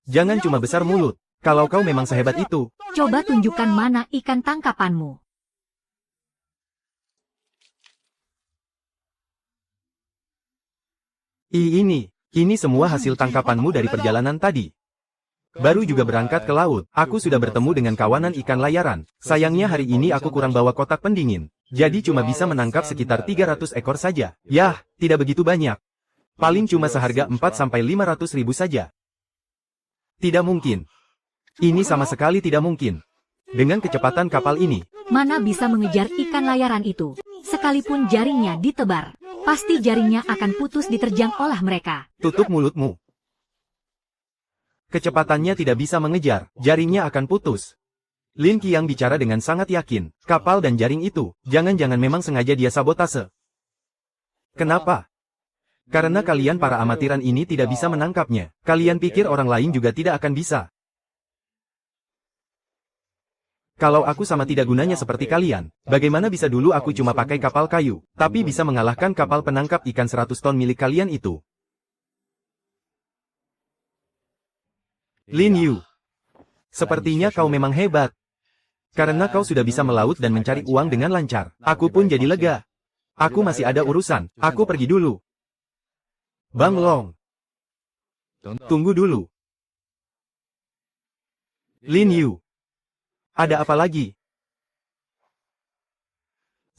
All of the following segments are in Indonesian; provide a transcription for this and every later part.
Jangan cuma besar mulut. Kalau kau memang sehebat itu, Coba tunjukkan mana ikan tangkapanmu. ini semua hasil tangkapanmu dari perjalanan tadi. Baru juga berangkat ke laut, aku sudah bertemu dengan kawanan ikan layaran. Sayangnya hari ini aku kurang bawa kotak pendingin. Jadi cuma bisa menangkap sekitar 300 ekor saja. Yah, tidak begitu banyak. Paling cuma seharga 4-500 ribu saja. Tidak mungkin. Ini sama sekali tidak mungkin. Dengan kecepatan kapal ini, Mana bisa mengejar ikan layaran itu? Sekalipun jaringnya ditebar, pasti jaringnya akan putus diterjang oleh mereka. tutup mulutmu. Kecepatannya tidak bisa mengejar, jaringnya akan putus. Lin Qiang bicara dengan sangat yakin, kapal dan jaring itu, jangan-jangan memang sengaja dia sabotase. Kenapa? Karena kalian para amatiran ini tidak bisa menangkapnya. Kalian pikir orang lain juga tidak akan bisa. Kalau aku sama tidak gunanya seperti kalian, bagaimana bisa dulu aku cuma pakai kapal kayu, tapi bisa mengalahkan kapal penangkap ikan 100 ton milik kalian itu? Lin Yu, sepertinya kau memang hebat. Karena kau sudah bisa melaut dan mencari uang dengan lancar, aku pun jadi lega. Aku masih ada urusan, aku pergi dulu. Bang Long, tunggu dulu. Lin Yu, ada apa lagi?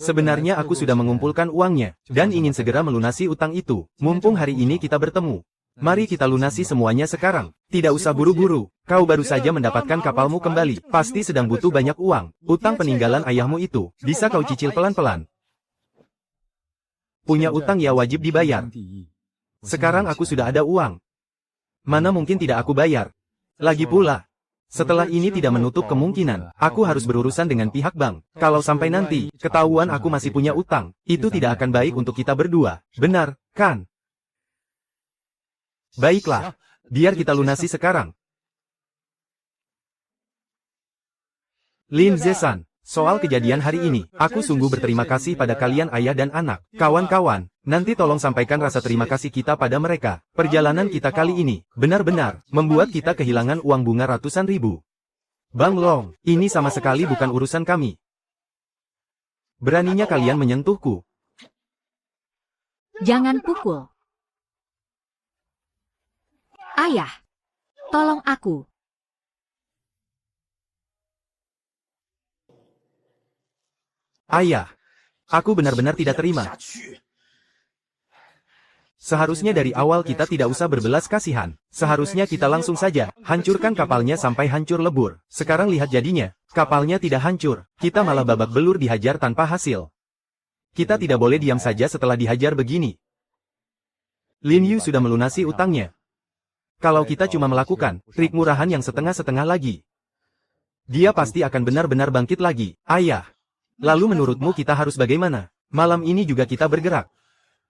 Sebenarnya aku sudah mengumpulkan uangnya, dan ingin segera melunasi utang itu. Mumpung hari ini kita bertemu. Mari kita lunasi semuanya sekarang. Tidak usah buru-buru. Kau baru saja mendapatkan kapalmu kembali. Pasti sedang butuh banyak uang. Utang peninggalan ayahmu itu, bisa kau cicil pelan-pelan. Punya utang ya wajib dibayar. Sekarang aku sudah ada uang. Mana mungkin tidak aku bayar. Lagi pula, setelah ini tidak menutup kemungkinan, aku harus berurusan dengan pihak bank. Kalau sampai nanti, ketahuan aku masih punya utang, itu tidak akan baik untuk kita berdua. Benar, kan? Baiklah, biar kita lunasi sekarang. Lin Zesan, soal kejadian hari ini, aku sungguh berterima kasih pada kalian ayah dan anak. Kawan-kawan, nanti tolong sampaikan rasa terima kasih kita pada mereka. Perjalanan kita kali ini, benar-benar, membuat kita kehilangan uang bunga ratusan ribu. Bang Long, ini sama sekali bukan urusan kami. Beraninya kalian menyentuhku. Jangan pukul. Ayah, tolong aku. Ayah, aku benar-benar tidak terima. Seharusnya dari awal kita tidak usah berbelas kasihan. Seharusnya kita langsung saja hancurkan kapalnya sampai hancur lebur. Sekarang lihat jadinya, kapalnya tidak hancur. Kita malah babak belur dihajar tanpa hasil. Kita tidak boleh diam saja setelah dihajar begini. Lin Yu sudah melunasi utangnya. Kalau kita cuma melakukan trik murahan yang setengah-setengah lagi, dia pasti akan benar-benar bangkit lagi. Ayah, lalu menurutmu kita harus bagaimana? Malam ini juga kita bergerak.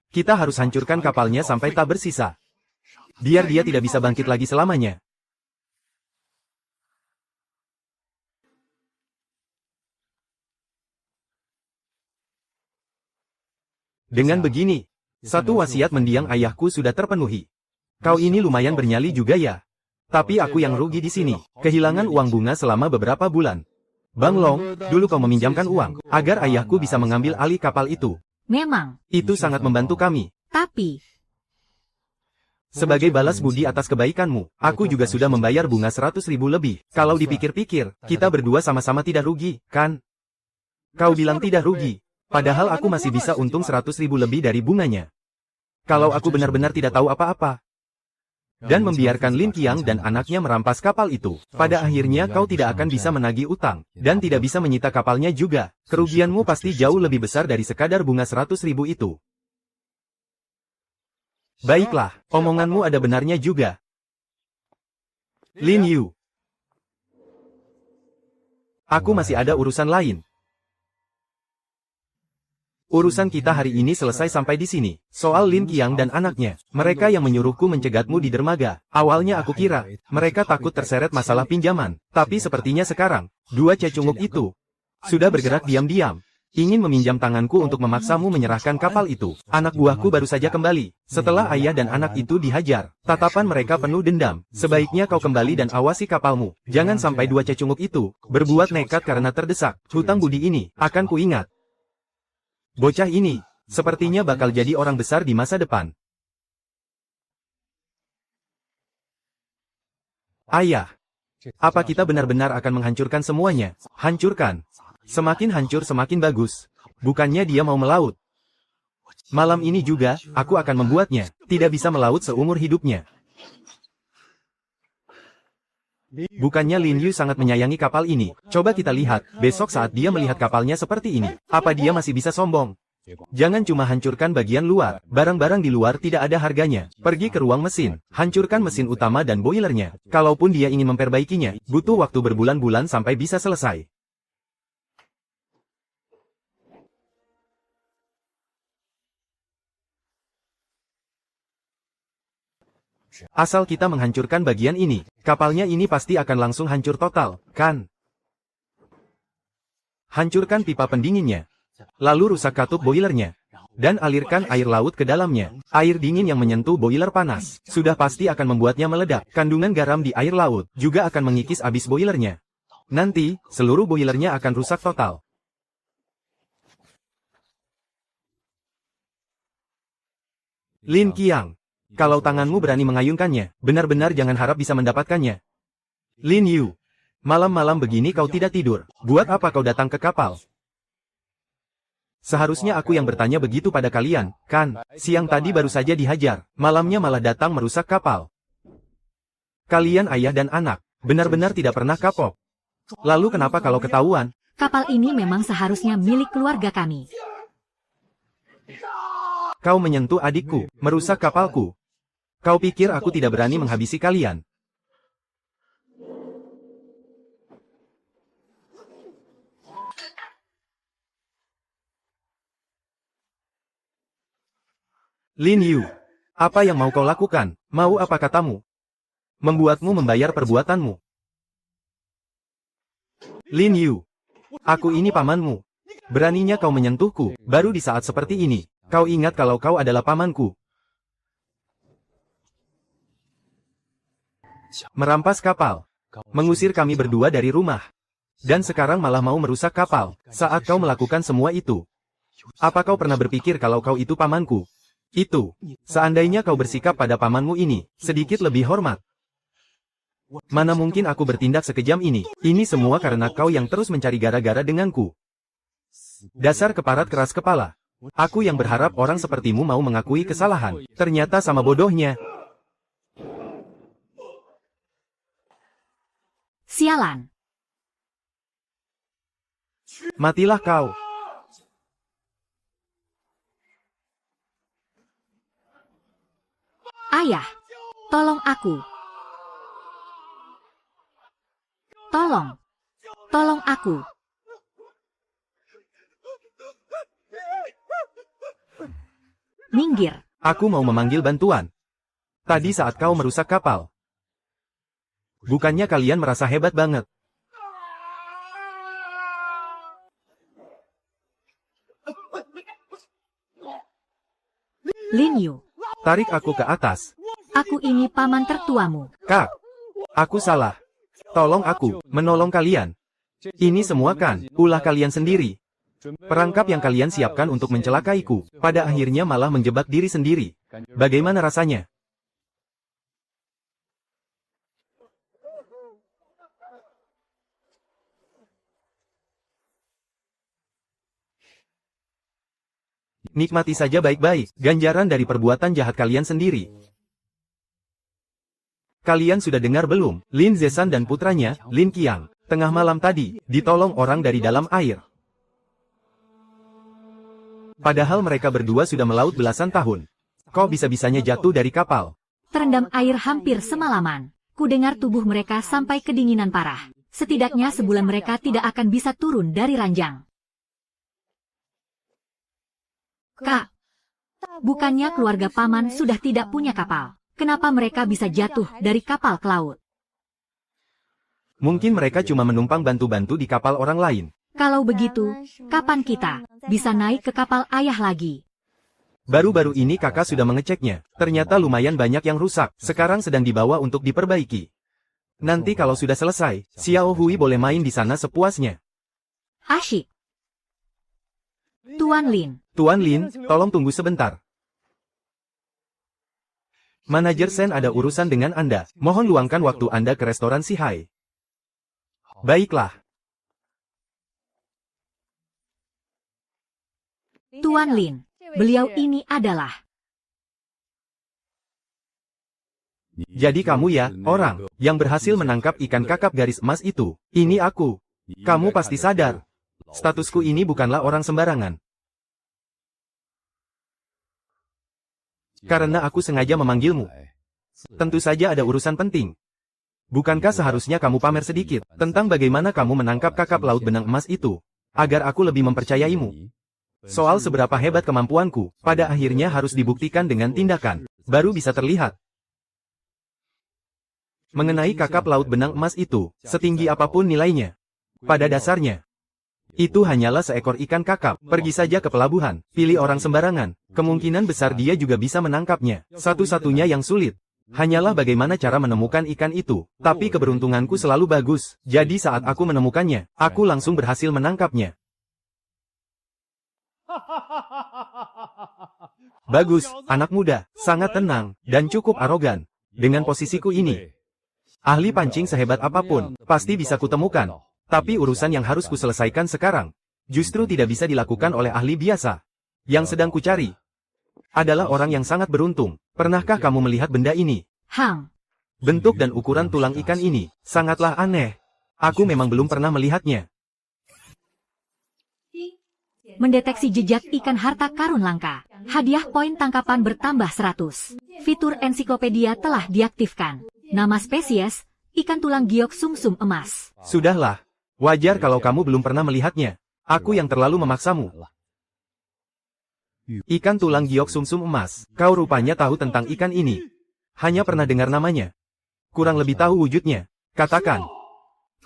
Kita harus hancurkan kapalnya sampai tak bersisa. Biar dia tidak bisa bangkit lagi selamanya. Dengan begini, satu wasiat mendiang ayahku sudah terpenuhi. Kau ini lumayan bernyali juga ya. Tapi aku yang rugi di sini, kehilangan uang bunga selama beberapa bulan. Bang Long, dulu kau meminjamkan uang, agar ayahku bisa mengambil alih kapal itu. Memang, Itu sangat membantu kami. tapi Sebagai balas budi atas kebaikanmu, aku juga sudah membayar bunga 100 ribu lebih. Kalau dipikir-pikir, kita berdua sama-sama tidak rugi, kan? Kau bilang tidak rugi, padahal aku masih bisa untung 100 ribu lebih dari bunganya. Kalau aku benar-benar tidak tahu apa-apa, dan membiarkan Lin Qiang dan anaknya merampas kapal itu, pada akhirnya kau tidak akan bisa menagih utang, dan tidak bisa menyita kapalnya juga. Kerugianmu pasti jauh lebih besar dari sekadar bunga 100 ribu itu. Baiklah, omonganmu ada benarnya juga. Lin Yu, aku masih ada urusan lain. Urusan kita hari ini selesai sampai di sini. Soal Lin Qiang dan anaknya, mereka yang menyuruhku mencegatmu di dermaga. Awalnya aku kira, mereka takut terseret masalah pinjaman. Tapi sepertinya sekarang, dua cecunguk itu sudah bergerak diam-diam. Ingin meminjam tanganku untuk memaksamu menyerahkan kapal itu. Anak buahku baru saja kembali. Setelah ayah dan anak itu dihajar, tatapan mereka penuh dendam. Sebaiknya kau kembali dan awasi kapalmu. Jangan sampai dua cecunguk itu berbuat nekat karena terdesak. Hutang budi ini akan kuingat. Bocah ini sepertinya bakal jadi orang besar di masa depan. Ayah, apa kita benar-benar akan menghancurkan semuanya? Hancurkan. Semakin hancur semakin bagus. Bukannya dia mau melaut. Malam ini juga, aku akan membuatnya tidak bisa melaut seumur hidupnya. Bukannya Lin Yu sangat menyayangi kapal ini. Coba kita lihat, besok saat dia melihat kapalnya seperti ini. Apa dia masih bisa sombong? Jangan cuma hancurkan bagian luar. Barang-barang di luar tidak ada harganya. Pergi ke ruang mesin. Hancurkan mesin utama dan boilernya. Kalaupun dia ingin memperbaikinya, butuh waktu berbulan-bulan sampai bisa selesai. Asal kita menghancurkan bagian ini, kapalnya ini pasti akan langsung hancur total, kan? Hancurkan pipa pendinginnya. Lalu rusak katup boilernya. Dan alirkan air laut ke dalamnya. Air dingin yang menyentuh boiler panas, sudah pasti akan membuatnya meledak. Kandungan garam di air laut, juga akan mengikis abis boilernya. Nanti, seluruh boilernya akan rusak total. Lin Qiang. Kalau tanganmu berani mengayunkannya, benar-benar jangan harap bisa mendapatkannya. Lin Yu, malam-malam begini kau tidak tidur. Buat apa kau datang ke kapal? Seharusnya aku yang bertanya begitu pada kalian, kan? Siang tadi baru saja dihajar, malamnya malah datang merusak kapal. Kalian ayah dan anak, benar-benar tidak pernah kapok. Lalu kenapa kalau ketahuan? Kapal ini memang seharusnya milik keluarga kami. Kau menyentuh adikku, merusak kapalku. Kau pikir aku tidak berani menghabisi kalian? Lin Yu, apa yang mau kau lakukan? Mau apa katamu? Membuatmu membayar perbuatanmu. Lin Yu, aku ini pamanmu. Beraninya kau menyentuhku, baru di saat seperti ini. Kau ingat kalau kau adalah pamanku. Merampas kapal. Mengusir kami berdua dari rumah. Dan sekarang malah mau merusak kapal. Saat kau melakukan semua itu. Apa kau pernah berpikir kalau kau itu pamanku? Itu. Seandainya kau bersikap pada pamanmu ini, sedikit lebih hormat. Mana mungkin aku bertindak sekejam ini? Ini semua karena kau yang terus mencari gara-gara denganku. Dasar keparat keras kepala. Aku yang berharap orang sepertimu mau mengakui kesalahan. Ternyata sama bodohnya. Sialan. Matilah kau. Ayah, tolong aku. Tolong aku. Minggir. Aku mau memanggil bantuan. Tadi saat kau merusak kapal. Bukannya kalian merasa hebat banget? Lin Yu, Tarik aku ke atas. aku ini paman tertuamu. Kak, aku salah. Tolong aku, menolong kalian. Ini semua kan, ulah kalian sendiri. Perangkap yang kalian siapkan untuk mencelakaiku, pada akhirnya malah menjebak diri sendiri. Bagaimana rasanya? Nikmati saja baik-baik, ganjaran dari perbuatan jahat kalian sendiri. Kalian sudah dengar belum? Lin Zesan dan putranya, Lin Qiang, tengah malam tadi, ditolong orang dari dalam air. Padahal mereka berdua sudah melaut belasan tahun. Kok bisa-bisanya jatuh dari kapal? Terendam air hampir semalaman. Ku dengar tubuh mereka sampai kedinginan parah. Setidaknya sebulan mereka tidak akan bisa turun dari ranjang. Kak, bukannya keluarga paman sudah tidak punya kapal? Kenapa mereka bisa jatuh dari kapal ke laut? Mungkin mereka cuma menumpang bantu-bantu di kapal orang lain. Kalau begitu, kapan kita bisa naik ke kapal ayah lagi? Baru-baru ini kakak sudah mengeceknya. Ternyata lumayan banyak yang rusak. Sekarang sedang dibawa untuk diperbaiki. Nanti kalau sudah selesai, Xiao Hui boleh main di sana sepuasnya. Asyik. Tuan Lin. Tuan Lin, tolong tunggu sebentar. Manajer Sen ada urusan dengan Anda. Mohon luangkan waktu Anda ke restoran Sihai. Baiklah. Tuan Lin. Beliau ini adalah... Jadi kamu ya, orang yang berhasil menangkap ikan kakap garis emas itu. Ini aku. Kamu pasti sadar. Statusku ini bukanlah orang sembarangan. Karena aku sengaja memanggilmu. Tentu saja ada urusan penting. Bukankah seharusnya kamu pamer sedikit tentang bagaimana kamu menangkap kakap laut benang emas itu, agar aku lebih mempercayaimu? Soal seberapa hebat kemampuanku, pada akhirnya harus dibuktikan dengan tindakan, baru bisa terlihat. Mengenai kakap laut benang emas itu, setinggi apapun nilainya, pada dasarnya, itu hanyalah seekor ikan kakap. Pergi saja ke pelabuhan, pilih orang sembarangan, kemungkinan besar dia juga bisa menangkapnya. Satu-satunya yang sulit hanyalah bagaimana cara menemukan ikan itu. Tapi keberuntunganku selalu bagus, jadi saat aku menemukannya, aku langsung berhasil menangkapnya. Bagus, anak muda, sangat tenang, dan cukup arogan. Dengan posisiku ini, ahli pancing sehebat apapun, pasti bisa kutemukan. Tapi urusan yang harus kuselesaikan sekarang, justru tidak bisa dilakukan oleh ahli biasa. Yang sedang kucari adalah orang yang sangat beruntung. Pernahkah kamu melihat benda ini? Bentuk dan ukuran tulang ikan ini sangatlah aneh. Aku memang belum pernah melihatnya. Mendeteksi jejak ikan harta karun langka. Hadiah poin tangkapan bertambah 100. Fitur ensiklopedia telah diaktifkan. Nama spesies, ikan tulang giok sumsum emas. Sudahlah. Wajar kalau kamu belum pernah melihatnya. Aku yang terlalu memaksamu. Ikan tulang giok sumsum emas. Kau rupanya tahu tentang ikan ini. Hanya pernah dengar namanya. Kurang lebih tahu wujudnya. Katakan.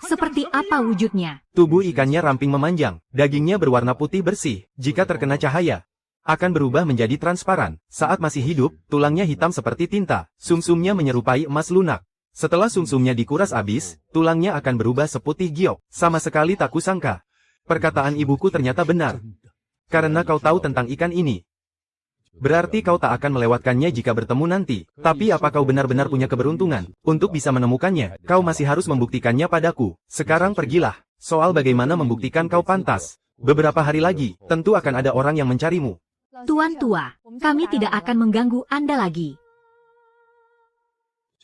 Seperti apa wujudnya? Tubuh ikannya ramping memanjang. Dagingnya berwarna putih bersih. Jika terkena cahaya, akan berubah menjadi transparan. Saat masih hidup, tulangnya hitam seperti tinta. Sumsumnya menyerupai emas lunak. Setelah sumsumnya dikuras habis, tulangnya akan berubah seputih giok. Sama sekali tak kusangka. Perkataan ibuku ternyata benar. Karena kau tahu tentang ikan ini, berarti kau tak akan melewatkannya jika bertemu nanti. Tapi apa kau benar-benar punya keberuntungan untuk bisa menemukannya? Kau masih harus membuktikannya padaku. Sekarang pergilah. Soal bagaimana membuktikan kau pantas, beberapa hari lagi, tentu akan ada orang yang mencarimu. Tuan tua, kami tidak akan mengganggu Anda lagi.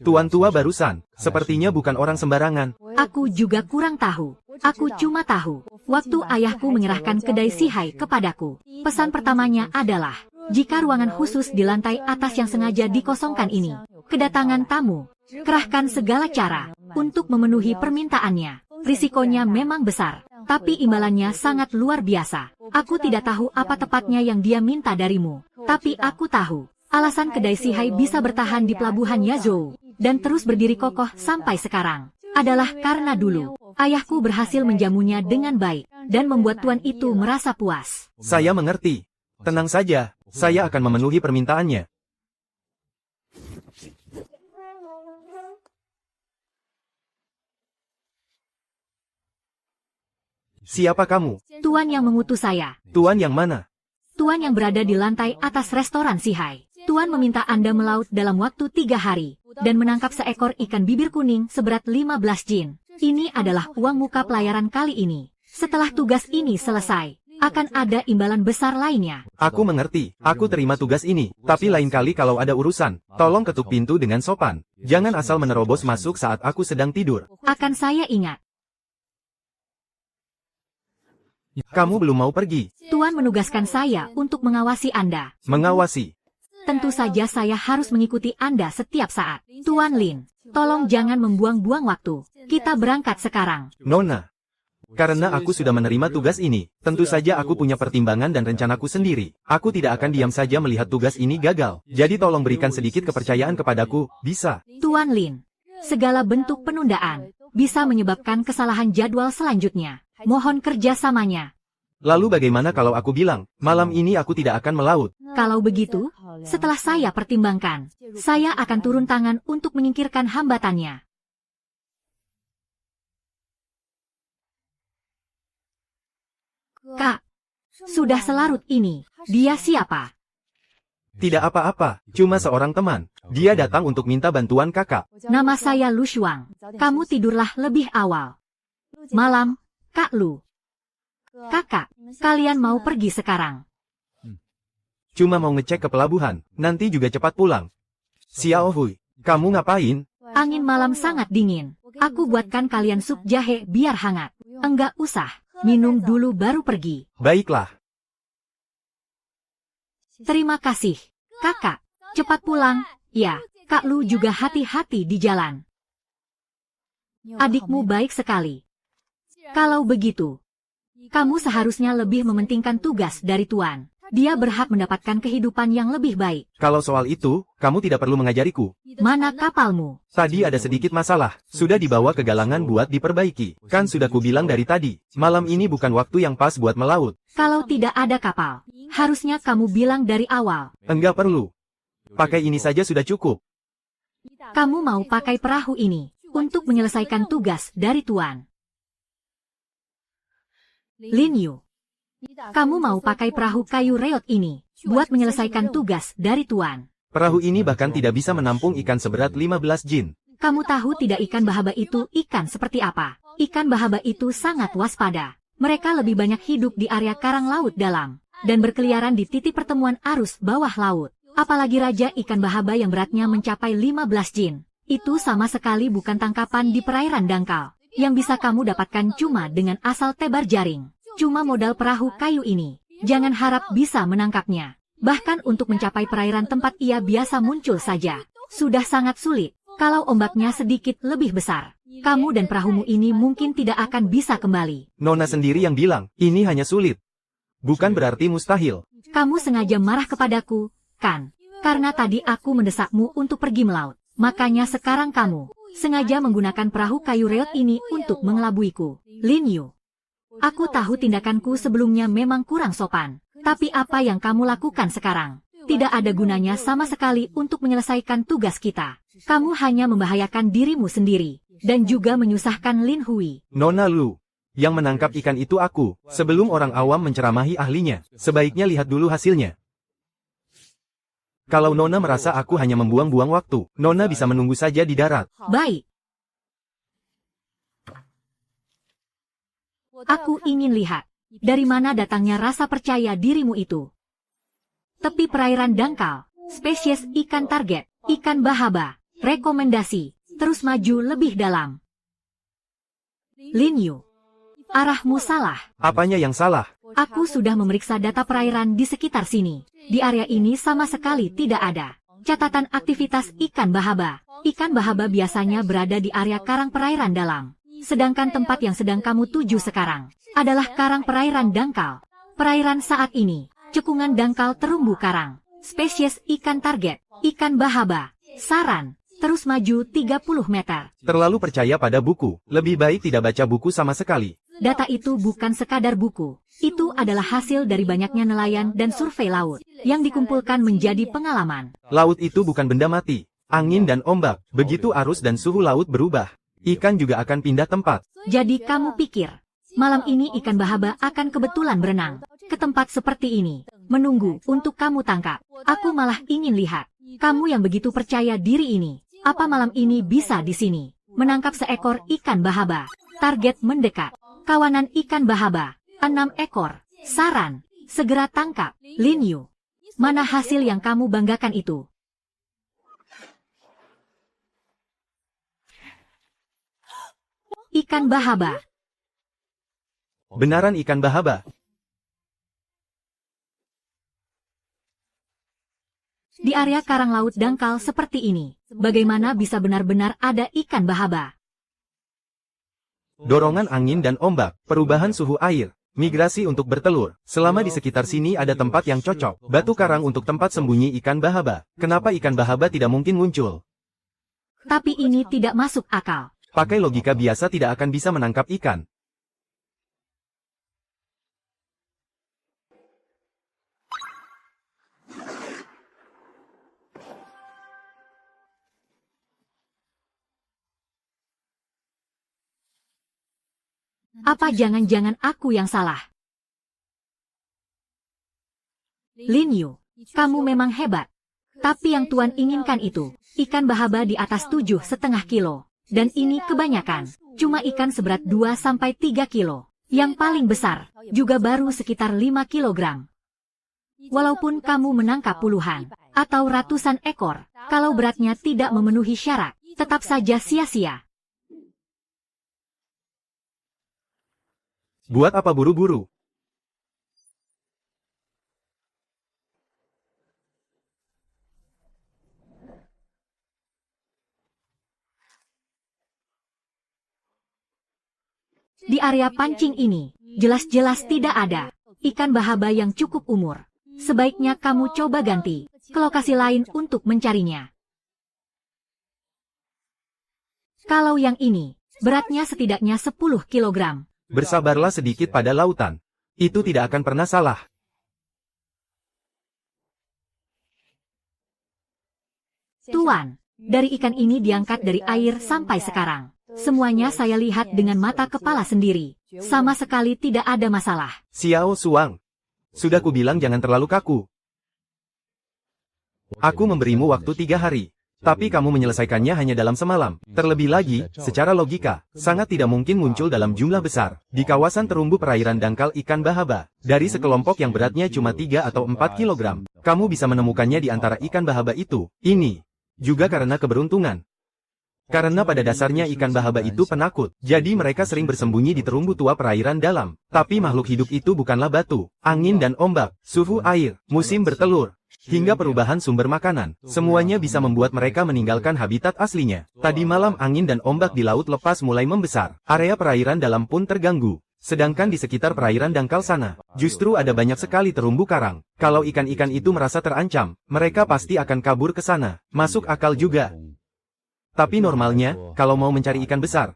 Tuan tua barusan, sepertinya bukan orang sembarangan. Aku juga kurang tahu. Aku cuma tahu, waktu ayahku menyerahkan kedai Sihai kepadaku. Pesan pertamanya adalah, jika ruangan khusus di lantai atas yang sengaja dikosongkan ini, kedatangan tamu, kerahkan segala cara untuk memenuhi permintaannya. Risikonya memang besar, tapi imbalannya sangat luar biasa. Aku tidak tahu apa tepatnya yang dia minta darimu, tapi aku tahu, alasan kedai Sihai bisa bertahan di pelabuhan Yazhou dan terus berdiri kokoh sampai sekarang adalah karena dulu ayahku berhasil menjamunya dengan baik dan membuat tuan itu merasa puas. Saya mengerti. Tenang saja, saya akan memenuhi permintaannya. Siapa kamu? Tuan yang mengutus saya. Tuan yang mana? Tuan yang berada di lantai atas restoran Sihai. Tuan meminta Anda melaut dalam waktu 3 hari dan menangkap seekor ikan bibir kuning seberat 15 jin. Ini adalah uang muka pelayaran kali ini. Setelah tugas ini selesai, akan ada imbalan besar lainnya. Aku mengerti. Aku terima tugas ini. Tapi lain kali kalau ada urusan, tolong ketuk pintu dengan sopan. Jangan asal menerobos masuk saat aku sedang tidur. Akan saya ingat. Kamu belum mau pergi. Tuan menugaskan saya untuk mengawasi Anda. Mengawasi. Tentu saja saya harus mengikuti Anda setiap saat. Tuan Lin, tolong jangan membuang-buang waktu. Kita berangkat sekarang. Nona. Karena aku sudah menerima tugas ini, tentu saja aku punya pertimbangan dan rencanaku sendiri. Aku tidak akan diam saja melihat tugas ini gagal. Jadi tolong berikan sedikit kepercayaan kepadaku, bisa? Tuan Lin, segala bentuk penundaan bisa menyebabkan kesalahan jadwal selanjutnya. Mohon kerjasamanya. Lalu bagaimana kalau aku bilang, malam ini aku tidak akan melaut? Kalau begitu, setelah saya pertimbangkan, saya akan turun tangan untuk menyingkirkan hambatannya. Kak, sudah selarut ini. Dia siapa? Tidak apa-apa, cuma seorang teman. Dia datang untuk minta bantuan kakak. Nama saya Lu Shuang. Kamu tidurlah lebih awal. Malam, Kak Lu. Kakak, kalian mau pergi sekarang? Cuma mau ngecek ke pelabuhan, nanti juga cepat pulang. Xiao Hui, kamu ngapain? Angin malam sangat dingin. Aku buatkan kalian sup jahe biar hangat. Enggak usah, minum dulu baru pergi. Baiklah. Terima kasih. Kakak, cepat pulang. Ya, Kak Lu juga hati-hati di jalan. Adikmu baik sekali. Kalau begitu, kamu seharusnya lebih mementingkan tugas dari Tuan. Dia berhak mendapatkan kehidupan yang lebih baik. Kalau soal itu, kamu tidak perlu mengajariku. Mana kapalmu? Tadi ada sedikit masalah, sudah dibawa ke galangan buat diperbaiki. Kan sudah kubilang dari tadi, malam ini bukan waktu yang pas buat melaut. Kalau tidak ada kapal, harusnya kamu bilang dari awal. Enggak perlu. Pakai ini saja sudah cukup. Kamu mau pakai perahu ini untuk menyelesaikan tugas dari Tuan. Lin Yu, kamu mau pakai perahu kayu reot ini buat menyelesaikan tugas dari Tuan. Perahu ini bahkan tidak bisa menampung ikan seberat 15 jin. Kamu tahu tidak ikan bahaba itu ikan seperti apa? Ikan bahaba itu sangat waspada. Mereka lebih banyak hidup di area karang laut dalam dan berkeliaran di titik pertemuan arus bawah laut. Apalagi raja ikan bahaba yang beratnya mencapai 15 jin. Itu sama sekali bukan tangkapan di perairan dangkal. Yang bisa kamu dapatkan cuma dengan asal tebar jaring. Cuma modal perahu kayu ini. Jangan harap bisa menangkapnya. Bahkan untuk mencapai perairan tempat ia biasa muncul saja. Sudah sangat sulit. Kalau ombaknya sedikit lebih besar. Kamu dan perahumu ini mungkin tidak akan bisa kembali. Nona sendiri yang bilang, ini hanya sulit. Bukan berarti mustahil. Kamu sengaja marah kepadaku, kan? Karena tadi aku mendesakmu untuk pergi melaut. Makanya sekarang kamu sengaja menggunakan perahu kayu reot ini untuk mengelabuiku. Lin Yu, aku tahu tindakanku sebelumnya memang kurang sopan. Tapi apa yang kamu lakukan sekarang? Tidak ada gunanya sama sekali untuk menyelesaikan tugas kita. Kamu hanya membahayakan dirimu sendiri. Dan juga menyusahkan Lin Hui. Nona Lu, yang menangkap ikan itu aku. Sebelum orang awam menceramahi ahlinya, sebaiknya lihat dulu hasilnya. Kalau Nona merasa aku hanya membuang-buang waktu, Nona bisa menunggu saja di darat. Baik. Aku ingin lihat, dari mana datangnya rasa percaya dirimu itu. Tepi perairan dangkal, spesies ikan target, ikan bahaba, rekomendasi, terus maju lebih dalam. Lin Yu, arahmu salah. Apanya yang salah? Aku sudah memeriksa data perairan di sekitar sini. Di area ini sama sekali tidak ada catatan aktivitas ikan bahaba. Ikan bahaba biasanya berada di area karang perairan dalam. Sedangkan tempat yang sedang kamu tuju sekarang adalah karang perairan dangkal. Perairan saat ini, cekungan dangkal terumbu karang. Spesies ikan target, ikan bahaba, saran, terus maju 30 meter. Terlalu percaya pada buku, lebih baik tidak baca buku sama sekali. Data itu bukan sekadar buku. Itu adalah hasil dari banyaknya nelayan dan survei laut yang dikumpulkan menjadi pengalaman. Laut itu bukan benda mati. Angin dan ombak, begitu arus dan suhu laut berubah, ikan juga akan pindah tempat. Jadi kamu pikir, malam ini ikan bahaba akan kebetulan berenang ke tempat seperti ini, menunggu untuk kamu tangkap. Aku malah ingin lihat, kamu yang begitu percaya diri ini, apa malam ini bisa di sini menangkap seekor ikan bahaba. Target mendekat. Kawanan ikan bahaba, 6 ekor, saran, segera tangkap, Lin Yu. Mana hasil yang kamu banggakan itu? Ikan bahaba. Benaran ikan bahaba. Di area karang laut dangkal seperti ini, bagaimana bisa benar-benar ada ikan bahaba? Dorongan angin dan ombak, perubahan suhu air, migrasi untuk bertelur. Selama di sekitar sini ada tempat yang cocok. Batu karang untuk tempat sembunyi ikan bahaba. Kenapa ikan bahaba tidak mungkin muncul? Tapi ini tidak masuk akal. Pakai logika biasa tidak akan bisa menangkap ikan. Apa jangan-jangan aku yang salah? Lin Yu, kamu memang hebat. Tapi yang Tuan inginkan itu, ikan bahaba di atas 7,5 kilo. Dan ini kebanyakan, cuma ikan seberat 2-3 kilo. Yang paling besar, juga baru sekitar 5 kilogram. Walaupun kamu menangkap puluhan, atau ratusan ekor, kalau beratnya tidak memenuhi syarat, tetap saja sia-sia. Buat apa buru-buru? Di area pancing ini, jelas-jelas tidak ada ikan bahaba yang cukup umur. Sebaiknya kamu coba ganti ke lokasi lain untuk mencarinya. Kalau yang ini, beratnya setidaknya 10 kilogram. Bersabarlah sedikit pada lautan. Itu tidak akan pernah salah. Tuan, dari ikan ini diangkat dari air sampai sekarang. Semuanya saya lihat dengan mata kepala sendiri. Sama sekali tidak ada masalah. Xiao Suang. Sudah kubilang jangan terlalu kaku. Aku memberimu waktu 3 hari. Tapi kamu menyelesaikannya hanya dalam semalam. Terlebih lagi, secara logika, sangat tidak mungkin muncul dalam jumlah besar. Di kawasan terumbu perairan dangkal ikan bahaba, dari sekelompok yang beratnya cuma 3 atau 4 kilogram, kamu bisa menemukannya di antara ikan bahaba itu. Ini juga karena keberuntungan. Karena pada dasarnya ikan bahaba itu penakut, jadi mereka sering bersembunyi di terumbu tua perairan dalam. Tapi makhluk hidup itu bukanlah batu, angin dan ombak, suhu air, musim bertelur, hingga perubahan sumber makanan. Semuanya bisa membuat mereka meninggalkan habitat aslinya. Tadi malam angin dan ombak di laut lepas mulai membesar, area perairan dalam pun terganggu. Sedangkan di sekitar perairan dangkal sana, justru ada banyak sekali terumbu karang. Kalau ikan-ikan itu merasa terancam, mereka pasti akan kabur ke sana. Masuk akal juga. Tapi normalnya, kalau mau mencari ikan besar,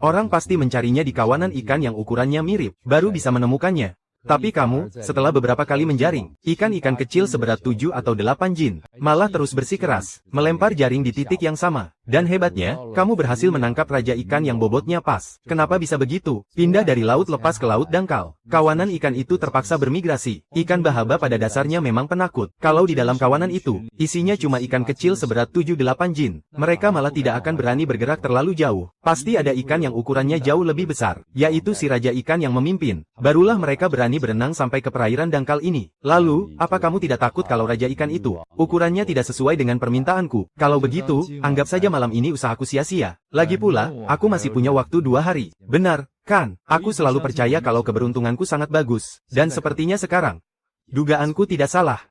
orang pasti mencarinya di kawanan ikan yang ukurannya mirip, baru bisa menemukannya. Tapi kamu, setelah beberapa kali menjaring, ikan-ikan kecil seberat 7 atau 8 jin, malah terus bersikeras, melempar jaring di titik yang sama. Dan hebatnya, kamu berhasil menangkap raja ikan yang bobotnya pas. Kenapa bisa begitu? Pindah dari laut lepas ke laut dangkal. Kawanan ikan itu terpaksa bermigrasi. Ikan bahaba pada dasarnya memang penakut. Kalau di dalam kawanan itu, isinya cuma ikan kecil seberat 7-8 jin, mereka malah tidak akan berani bergerak terlalu jauh. Pasti ada ikan yang ukurannya jauh lebih besar, yaitu si raja ikan yang memimpin. Barulah mereka berani berenang sampai ke perairan dangkal ini. Lalu, apa kamu tidak takut kalau raja ikan itu ukurannya tidak sesuai dengan permintaanku? Kalau begitu, anggap saja malam ini usahaku sia-sia. Lagi pula, aku masih punya waktu 2 hari. Benar, kan? Aku selalu percaya kalau keberuntunganku sangat bagus. Dan sepertinya sekarang, dugaanku tidak salah.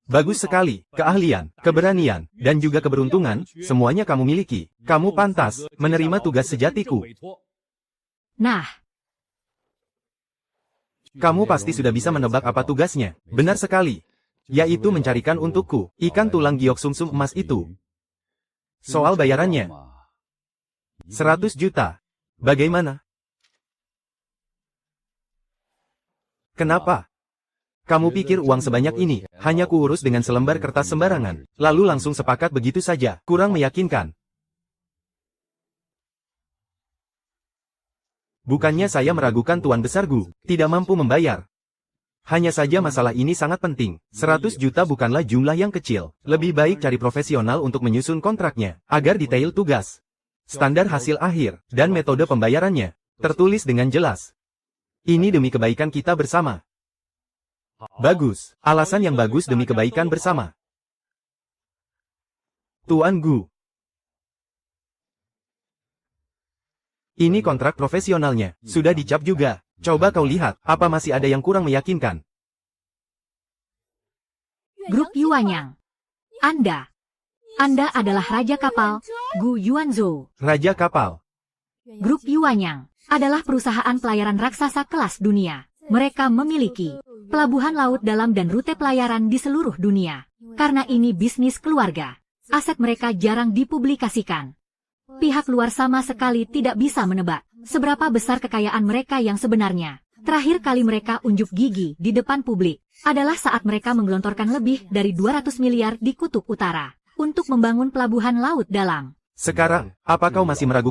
Bagus sekali, keahlian, keberanian, dan juga keberuntungan, semuanya kamu miliki. Kamu pantas menerima tugas sejatiku. Nah, Kamu pasti sudah bisa menebak apa tugasnya. Benar sekali. Yaitu mencarikan untukku ikan tulang giok sumsum emas itu. Soal bayarannya, 100 juta. Bagaimana? Kenapa? Kamu pikir uang sebanyak ini hanya kuurus dengan selembar kertas sembarangan, lalu langsung sepakat begitu saja? Kurang meyakinkan. Bukannya saya meragukan Tuan Besar Gu tidak mampu membayar. Hanya saja masalah ini sangat penting. 100 juta bukanlah jumlah yang kecil. Lebih baik cari profesional untuk menyusun kontraknya, agar detail tugas, standar hasil akhir, dan metode pembayarannya tertulis dengan jelas. Ini demi kebaikan kita bersama. Bagus, alasan yang bagus demi kebaikan bersama. Tuan Gu. Ini kontrak profesionalnya, sudah dicap juga. Coba kau lihat, apa masih ada yang kurang meyakinkan? Grup Yuanyang. Anda adalah Raja Kapal, Gu Yuanzhou. Raja Kapal. Grup Yuanyang adalah perusahaan pelayaran raksasa kelas dunia. Mereka memiliki pelabuhan laut dalam dan rute pelayaran di seluruh dunia. Karena ini bisnis keluarga, aset mereka jarang dipublikasikan. Pihak luar sama sekali tidak bisa menebak seberapa besar kekayaan mereka yang sebenarnya. Terakhir kali mereka unjuk gigi di depan publik adalah saat mereka menggelontorkan lebih dari 200 miliar di Kutub Utara untuk membangun pelabuhan laut dalam. Sekarang, apa kau masih meragukan?